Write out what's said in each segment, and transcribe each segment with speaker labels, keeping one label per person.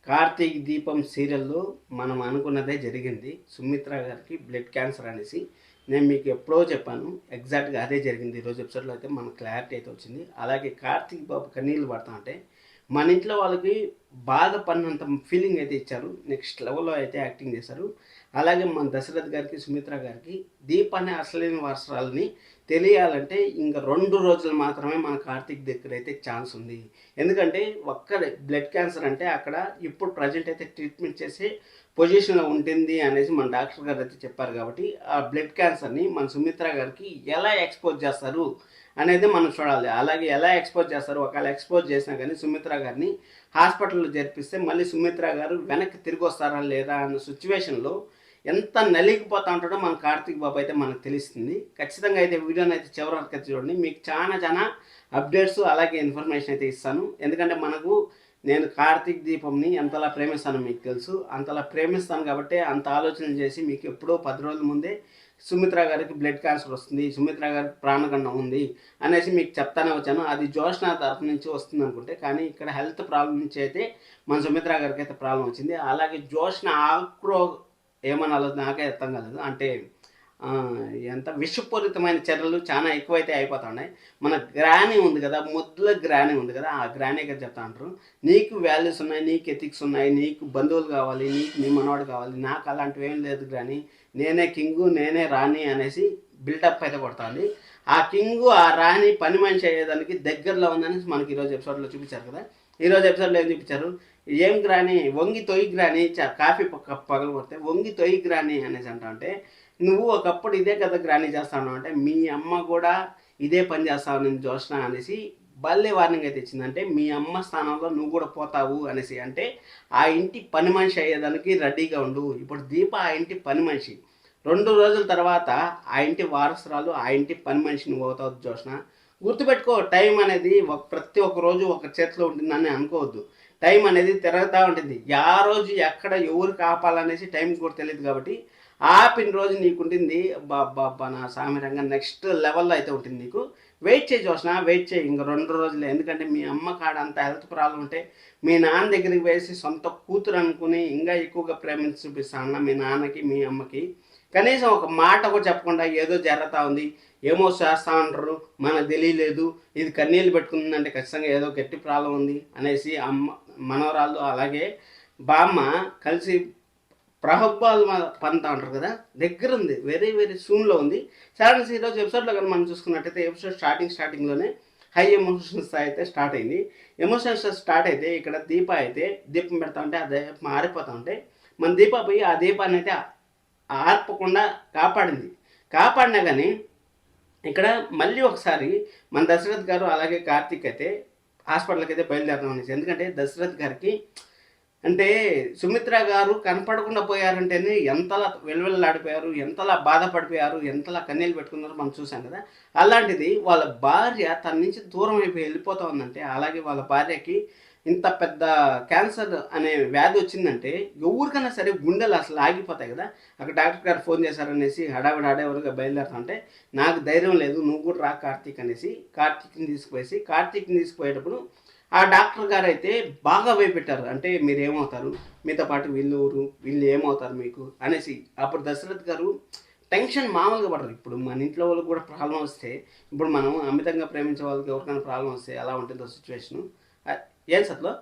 Speaker 1: కార్తీక్ దీపం సీరియల్‌లో మనం అనుకున్నదే జరిగింది. సుమిత్ర గారికి బ్లడ్ క్యాన్సర్ అనేసి. నేను మీకు ఎప్పుడో చెప్పాను. ఎగ్జాక్ట్‌గా అదే జరిగింది. ఈరోజు ఎపిసోడ్‌లో అయితే మనకు క్లారిటీ అయితే వచ్చింది. అలాగే కార్తీక్ బాబు కన్నీళ్లు పడతా ఉంటే, మన ఇంట్లో వాళ్ళకి బాధపడినంత ఫీలింగ్ అయితే ఇచ్చారు. నెక్స్ట్ లెవెల్‌లో అయితే యాక్టింగ్ చేశారు. అలాగే మన దశరథ్ గారికి, సుమిత్ర గారికి దీప అనే అసలైన వారసురాలని తెలియాలంటే ఇంక 2 రోజులు మాత్రమే మన కార్తీక్ దగ్గరైతే ఛాన్స్ ఉంది. ఎందుకంటే ఒక్కడే బ్లడ్ క్యాన్సర్ అంటే అక్కడ ఇప్పుడు ప్రజెంట్ అయితే ట్రీట్మెంట్ చేసే పొజిషన్‌లో ఉంటుంది అనేసి మన డాక్టర్ గారు అయితే చెప్పారు కాబట్టి, ఆ బ్లడ్ క్యాన్సర్‌ని మన సుమిత్ర గారికి ఎలా ఎక్స్‌పోజ్ చేస్తారు అనేది మనం చూడాలి. అలాగే ఎలా ఎక్స్‌పోజ్ చేస్తారు, ఒకవేళ ఎక్స్‌పోజ్ చేసినా కానీ సుమిత్ర గారిని హాస్పిటల్‌లో చేర్పిస్తే మళ్ళీ సుమిత్ర గారు వెనక్కి తిరిగొస్తారా లేదా అన్న సిట్యుయేషన్‌లో ఎంత నలిగిపోతా ఉంటాడో మన కార్తీక్ బాబు అయితే మనకు తెలుస్తుంది. ఖచ్చితంగా అయితే వీడియోని అయితే చివరి వరకు అయితే చూడండి. మీకు చాలా అప్డేట్స్ అలాగే ఇన్ఫర్మేషన్ అయితే ఇస్తాను. ఎందుకంటే నేను కార్తీక్ దీపంని ఎంతలా ప్రేమిస్తానో మీకు తెలుసు. అంతలా ప్రేమిస్తాను కాబట్టి అంత ఆలోచనలు చేసి మీకు ఎప్పుడో 10 రోజుల ముందే సుమిత్ర గారికి బ్లడ్ క్యాన్సర్ వస్తుంది, సుమిత్ర గారికి ప్రాణగండం ఉంది అనేసి మీకు చెప్తానే వచ్చాను. అది జోష్న తరఫు నుంచి వస్తుంది అనుకుంటే, కానీ ఇక్కడ హెల్త్ ప్రాబ్లం నుంచి అయితే మన సుమిత్ర గారికి అయితే ప్రాబ్లం వచ్చింది. అలాగే జోష్న ఏమనాలో నాకే అర్థం కాలేదు. అంటే ఎంత విషపూరితమైన చర్యలు చాలా ఎక్కువైతే అయిపోతున్నాయి. మన గ్రానీ ఉంది కదా, ముద్దుల గ్రానీ ఉంది కదా, ఆ గ్రానీ గారు చెప్తా అంటారు, నీకు వాల్యూస్ ఉన్నాయి, నీకు ఎథిక్స్ ఉన్నాయి, నీకు బంధువులు కావాలి, నీకు నీ మనవాడు కావాలి, నాకు అలాంటివి ఏం లేదు గ్రానీ, నేనే కింగు నేనే రాణి అనేసి బిల్డప్ అయితే కొడుతుంది. ఆ కింగు ఆ రాణి పని మనిషి అయ్యేదానికి దగ్గరలో ఉందని మనకి ఈరోజు ఎపిసోడ్లో చూపించారు కదా. ఈరోజు ఎపిసోడ్లో ఏం చూపించారు, ఏం గ్రాని వంగి తొయ్యి గ్రాని కాఫీ పగలు కొడితే వంగి తొయ్యి గ్రాని అనేసి అంటా అంటే, నువ్వు ఒకప్పుడు ఇదే కదా గ్రాని చేస్తాను అంటే, మీ అమ్మ కూడా ఇదే పని చేస్తావు నేను జోష్న అనేసి భలే వార్నింగ్ అయితే ఇచ్చింది. అంటే మీ అమ్మ స్థానంలో నువ్వు కూడా పోతావు అనేసి. అంటే ఆ ఇంటి పని మనిషి అయ్యేదానికి రెడీగా ఉండు. ఇప్పుడు దీప ఆ ఇంటి పని మనిషి. 2 రోజుల తర్వాత ఆ ఇంటి వారసురాలు, ఆ ఇంటి పని మనిషి నువ్వు అవుతావు జోష్న. గుర్తుపెట్టుకో, టైం అనేది ప్రతి ఒక్క రోజు ఒక చేతిలో ఉంటుందని అనుకోవద్దు. టైం అనేది తిరుగుతూ ఉంటుంది. ఆ రోజు ఎక్కడ ఎవరు కాపాలనేసి టైం కూడా తెలియదు కాబట్టి ఆపిన రోజు నీకు ఉంటుంది. బాబా నా సామిరంగా నెక్స్ట్ లెవెల్లో అయితే ఉంటుంది నీకు. వెయిట్ చేయి చూసిన, వెయిట్ చేయి ఇంక 2 రోజులే. ఎందుకంటే మీ అమ్మ కాడ అంత హెల్త్ ప్రాబ్లం ఉంటే మీ నాన్న దగ్గరికి వేసి సొంత కూతురు అనుకుని ఇంకా ఎక్కువగా ప్రేమించి చూపిస్తాను మీ నాన్నకి మీ అమ్మకి. కనీసం ఒక మాట కూడా చెప్పకుండా ఏదో జరుగుతూ ఉంది, ఏమో చేస్తూ ఉంటారు, మనకు తెలియలేదు, ఇది కన్నీళ్ళు పెట్టుకుందంటే ఖచ్చితంగా ఏదో గట్టి ప్రాబ్లం ఉంది అనేసి అమ్మ మనవరాళ్ళు అలాగే బామ్మ కలిసి ప్రహబ్బాలు పంతా ఉంటారు కదా, దగ్గర ఉంది, వెరీ సూన్లో ఉంది. సరే ఈరోజు ఎపిసోడ్లో కానీ మనం చూసుకున్నట్టయితే ఎపిసోడ్ స్టార్టింగ్లోనే హై ఎమోషన్స్ అయితే స్టార్ట్ అయింది. ఎమోషన్స్ స్టార్ట్ అయితే ఇక్కడ దీపం పెడతా ఉంటే ఆ దీపం ఆరిపోతూ ఉంటే మన దీప పోయి ఆ దీపాన్ని అయితే ఆర్పకుండా కాపాడినా కానీ ఇక్కడ మళ్ళీ ఒకసారి మన దశరథ్ గారు అలాగే కార్తీక్ అయితే హాస్పిటల్కి అయితే బయలుదేరడం అనేసి. ఎందుకంటే దశరథ్ గారికి అంటే సుమిత్ర గారు కనపడకుండా పోయారంటేనే ఎంతలా వెలువెల్లాడిపోయారు, ఎంతలా బాధపడిపోయారు, ఎంతలా కన్నీళ్ళు పెట్టుకున్నారో మనం చూసాం కదా. అలాంటిది వాళ్ళ భార్య తన నుంచి దూరం అయిపోయి వెళ్ళిపోతా ఉందంటే, అలాగే వాళ్ళ భార్యకి ఇంత పెద్ద క్యాన్సర్ అనే వ్యాధి వచ్చిందంటే ఎవరికైనా సరే గుండెలు అసలు ఆగిపోతాయి కదా. అక్కడ డాక్టర్ గారు ఫోన్ చేశారనేసి హడావిడిగా బయలుదేరుతుంటే, నాకు ధైర్యం లేదు, నువ్వు కూడా రా కార్తీక్ అనేసి కార్తీక్ని తీసుకుపోయేటప్పుడు ఆ డాక్టర్ గారు అయితే బాగా భయపెట్టారు. అంటే మీరు ఏమవుతారు, మీతో పాటు వీళ్ళు ఏమవుతారు మీకు అనేసి. అప్పుడు దశరథ్ గారు టెన్షన్ మామూలుగా పడరు. ఇప్పుడు మన ఇంట్లో వాళ్ళకి కూడా ప్రాబ్లం వస్తే, ఇప్పుడు మనం అమితంగా ప్రేమించే వాళ్ళకి ఎవరికైనా ప్రాబ్లం వస్తే ఎలా ఉంటుందో సిచ్యువేషను. ఏం సత్లో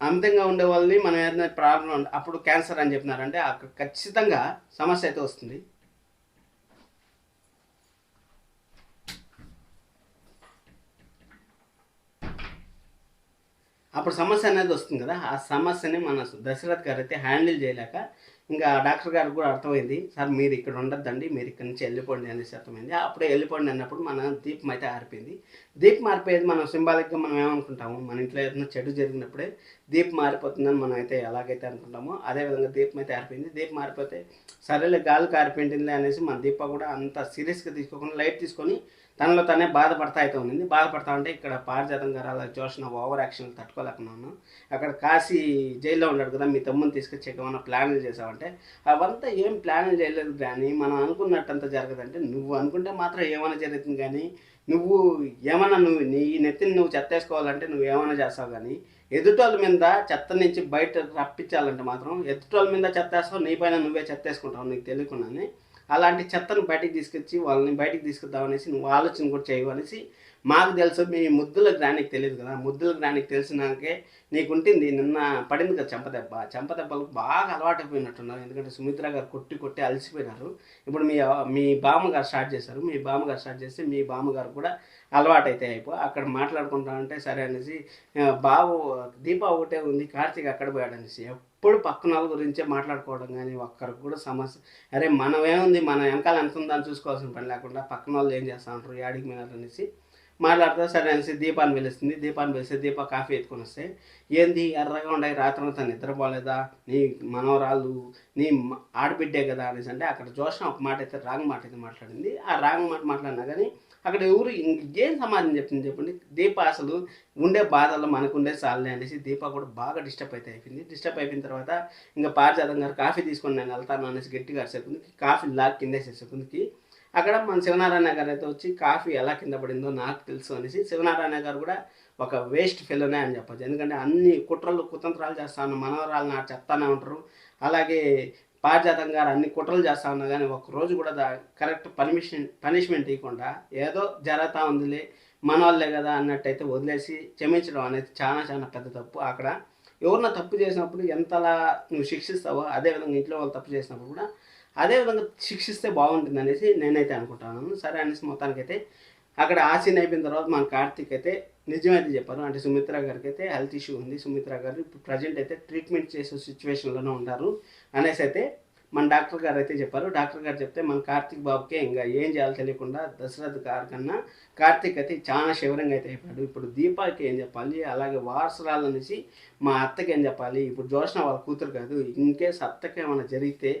Speaker 1: అమితంగా ఉండే వాళ్ళని మనం ఏదైనా ప్రాబ్లం అప్పుడు క్యాన్సర్ అని చెప్పినారంటే అక్కడ ఖచ్చితంగా సమస్య అయితే వస్తుంది. అప్పుడు సమస్య అనేది వస్తుంది కదా. ఆ సమస్యని మన దశరథ్ గారు అయితే హ్యాండిల్ చేయలేక ఇంకా డాక్టర్ గారికి కూడా అర్థమైంది, సార్ మీరు ఇక్కడ ఉండద్దండి, మీరు ఇక్కడ నుంచి వెళ్ళిపోండి అనేసి అర్థమైంది. అప్పుడే వెళ్ళిపోండి అన్నప్పుడు మన దీపం అయితే ఆరిపోయింది. దీపం మారిపోయేది మనం సింబాలిక్గా మనం ఏమనుకుంటాము, మన ఇంట్లో ఏదైనా చెడు జరిగినప్పుడే దీపం మారిపోతుందని మనం అయితే ఎలాగైతే అనుకుంటామో అదేవిధంగా దీపం అయితే ఆరిపోయింది. దీపం మారిపోతే సరేలే గాలి కారిపోయింది అనేసి మన దీప కూడా అంత సీరియస్గా తీసుకోకుండా లైట్ తీసుకొని తనలో తనే బాధపడతా అయితే ఉంది. బాధపడతా ఉంటే ఇక్కడ పారిజాతం గారు అలా చూసిన ఓవర్ యాక్షన్ తట్టుకోలేకున్నాను. అక్కడ కాశీ జైల్లో ఉన్నాడు కదా, మీ తమ్ముని తీసుకొచ్చి ఏమైనా ప్లాన్లు చేసావంటే, అవంతా ఏం ప్లాన్లు చేయలేదు కానీ మనం అనుకున్నట్టంతా జరగదంటే, నువ్వు అనుకుంటే మాత్రం ఏమైనా జరుగుతుంది కానీ నువ్వు ఏమన్నా నీ నెత్తిని నువ్వు చెత్తేసుకోవాలంటే నువ్వు ఏమైనా చేస్తావు కానీ ఎదుటోళ్ళ మీద చెత్త నుంచి బయట రప్పించాలంటే మాత్రం ఎదుటోళ్ళ మీద చెత్తేస్తావు, నీ పైన నువ్వే చెత్తేసుకుంటావు నీకు తెలియకుండానే. అలాంటి చెత్తను బయటికి తీసుకొచ్చి వాళ్ళని బయటికి తీసుకొద్దాం అనేసి నువ్వు ఆలోచన కూడా చేయవు అనేసి మాకు తెలుసు. మీ ముద్దుల గ్రానికి తెలియదు కదా, ముద్దుల గ్రానికి తెలిసినాకే నీకుంటుంది. నిన్న పడింది కదా చెంపదెబ్బలకు బాగా అలవాటైపోయినట్టున్నారు. ఎందుకంటే సుమిత్ర గారు కొట్టి కొట్టి అలసిపోయినారు. ఇప్పుడు మీ బామ్మగారు స్టార్ట్ చేశారు. మీ బామ్మగారు స్టార్ట్ చేస్తే మీ బామ్మగారు కూడా అలవాటైతే అక్కడ మాట్లాడుకుంటామంటే సరే అనేసి బాబు దీప ఒకటే ఉంది, కార్తీక్ అక్కడ పోయాడు అనేసి ఎప్పుడు పక్కన వాళ్ళ గురించే మాట్లాడుకోవడం. కానీ ఒక్కరికి కూడా సమస్య అరే మనం ఏముంది, మన వెనకాల ఎంత ఉందని చూసుకోవాల్సిన పని లేకుండా పక్కన వాళ్ళు ఏం చేస్తూ ఉంటారు, యాడికి పోయినారు అనేసి మాట్లాడుతూ సరే అనేసి దీపాన్ని పిలుస్తుంది. దీపాన్ని పిలిస్తే దీప కాఫీ ఎత్తుకొని వస్తే ఏంది ఎర్రగా ఉన్నాయి, రాత్రంతా నిద్రపోలేదా, నీ మనవరాలు నీ ఆడబిడ్డే కదా అనేసి అంటే అక్కడ జోష్న ఒక మాట అయితే రాంగ్ మాట అయితే మాట్లాడింది. ఆ రాంగ్ మాట మాట్లాడినా కానీ అక్కడ ఎవరు ఇంకేం సమాధానం చెప్తుంది చెప్పండి. దీప అసలు ఉండే బాధల్లో మనకు ఉండే చాలే అనేసి దీప కూడా బాగా డిస్టర్బ్ అయితే అయిపోయింది. డిస్టర్బ్ అయిపోయిన తర్వాత ఇంకా పారిజాతం గారు కాఫీ తీసుకొని నేను వెళ్తాను అనేసి గట్టిగా అరిసేకుంది. కాఫీ లాగ్ కిందేసేసేకుందికి అక్కడ మన శివనారాయణ గారు అయితే వచ్చి కాఫీ ఎలా కింద పడిందో నాకు తెలుసు అనేసి శివనారాయణ గారు కూడా ఒక వేస్ట్ ఫెలోనే అని చెప్పచ్చు. ఎందుకంటే అన్ని కుతంత్రాలు చేస్తాను, మనవరాలు నాకు చెప్తానే ఉంటారు. అలాగే పారిజాతం గారు అన్ని కుట్రలు చేస్తా ఉన్నా కానీ ఒక్కరోజు కూడా కరెక్ట్ పనిష్మెంట్ ఇవ్వకుండా ఏదో జరుగుతూ ఉందిలే మన వాళ్ళే కదా అన్నట్టయితే వదిలేసి క్షమించడం అనేది చాలా చాలా పెద్ద తప్పు. అక్కడ ఎవరన్నా తప్పు చేసినప్పుడు ఎంతలా నువ్వు శిక్షిస్తావో అదేవిధంగా ఇంట్లో వాళ్ళు తప్పు చేసినప్పుడు కూడా అదేవిధంగా శిక్షిస్తే బాగుంటుంది అనేసి నేనైతే అనుకుంటాను. సరే అనేసి మొత్తానికైతే అక్కడ ఆ సీన్ అయిపోయిన తర్వాత మన కార్తీక్ అయితే నిజమైతే చెప్పారు. అంటే సుమిత్ర గారికి అయితే హెల్త్ ఇష్యూ ఉంది, సుమిత్ర గారు ఇప్పుడు ప్రజెంట్ అయితే ట్రీట్మెంట్ చేసే సిచ్యువేషన్లోనే ఉంటారు అనేసి అయితే మన డాక్టర్ గారు అయితే చెప్పారు. డాక్టర్ గారు చెప్తే మన కార్తీక్ బాబుకే ఇంకా ఏం చేయాలో తెలియకుండా దశరథ్ గారి కన్నా కార్తీక్ అయితే చాలా శివరంగా అయితే అయిపోయాడు. ఇప్పుడు దీపాకి ఏం చెప్పాలి, అలాగే వారసురాలు అనేసి మా అత్తకి ఏం చెప్పాలి. ఇప్పుడు జోష్న వాళ్ళ కూతురు కాదు, ఇన్కేస్ అత్తకి ఏమైనా జరిగితే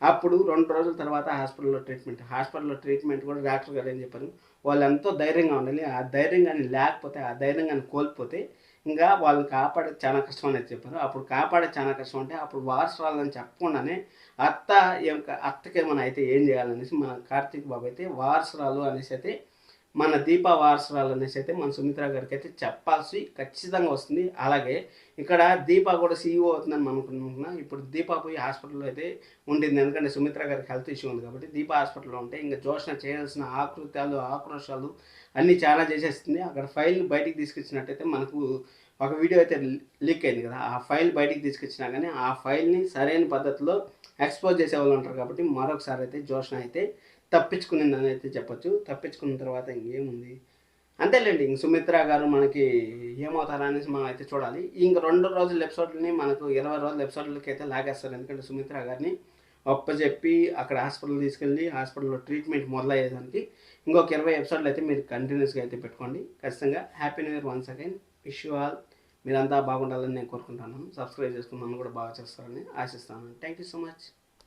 Speaker 1: అప్పుడు 2 రోజుల తర్వాత హాస్పిటల్లో ట్రీట్మెంట్ కూడా డాక్టర్ గారు ఏం చెప్పారు, వాళ్ళు ఎంతో ధైర్యంగా ఉండాలి. ఆ ధైర్యం కానీ లేకపోతే, ఆ ధైర్యం కానీ కోల్పోతే ఇంకా వాళ్ళని కాపాడే చాలా కష్టం అనేది చెప్పారు. అప్పుడు కాపాడే చాలా కష్టం అంటే అప్పుడు వారసురాలని చెప్పకుండానే అత్తకి ఏమైనా అయితే ఏం చేయాలనేసి మన కార్తీక్ బాబు అయితే వారసురాలు అనేసి అయితే మన దీప వారసురాలు అనేసి అయితే మన సుమిత్ర గారికి అయితే చెప్పాల్సి ఖచ్చితంగా వస్తుంది. అలాగే ఇక్కడ దీప కూడా సీఈఓ అవుతుందని మనం అనుకుంటున్నా. ఇప్పుడు దీప పోయి హాస్పిటల్లో అయితే ఉంటుంది, ఎందుకంటే సుమిత్ర గారికి హెల్త్ ఇష్యూ ఉంది కాబట్టి. దీప హాస్పిటల్లో ఉంటే ఇంకా జోష్న చేయాల్సిన ఆకృత్యాలు ఆక్రోశాలు అన్నీ చాలా చేసేస్తుంది. అక్కడ ఫైల్ బయటికి తీసుకొచ్చినట్టయితే మనకు ఒక వీడియో అయితే లీక్ అయింది కదా, ఆ ఫైల్ బయటికి తీసుకొచ్చినా కానీ ఆ ఫైల్ని సరైన పద్ధతిలో ఎక్స్పోజ్ చేసే వాళ్ళు ఉంటారు కాబట్టి మరొకసారి అయితే జోష్న అయితే తప్పించుకునిందని అయితే చెప్పొచ్చు. తప్పించుకున్న తర్వాత ఇంకేముంది అంతేలేండి. ఇంక సుమిత్ర గారు మనకి ఏమవుతారనేసి మనం అయితే చూడాలి. ఇంక 2 రోజుల ఎపిసోడ్లని మనకు 20 రోజుల ఎపిసోడ్లకి అయితే లాగేస్తారు. ఎందుకంటే సుమిత్ర గారిని ఒప్పచెప్పి అక్కడ హాస్పిటల్ తీసుకెళ్ళి హాస్పిటల్లో ట్రీట్మెంట్ మొదలయ్యేదానికి ఇంకొక 20 ఎపిసోడ్లు అయితే మీరు కంటిన్యూస్గా అయితే పెట్టుకోండి. ఖచ్చితంగా happy new year once again. Wish you all. మీరంతా బాగుండాలని నేను కోరుకుంటున్నాను. సబ్స్క్రైబ్ చేసుకుని నన్ను కూడా బాగా చేస్తారని ఆశిస్తాను. Thank you so much.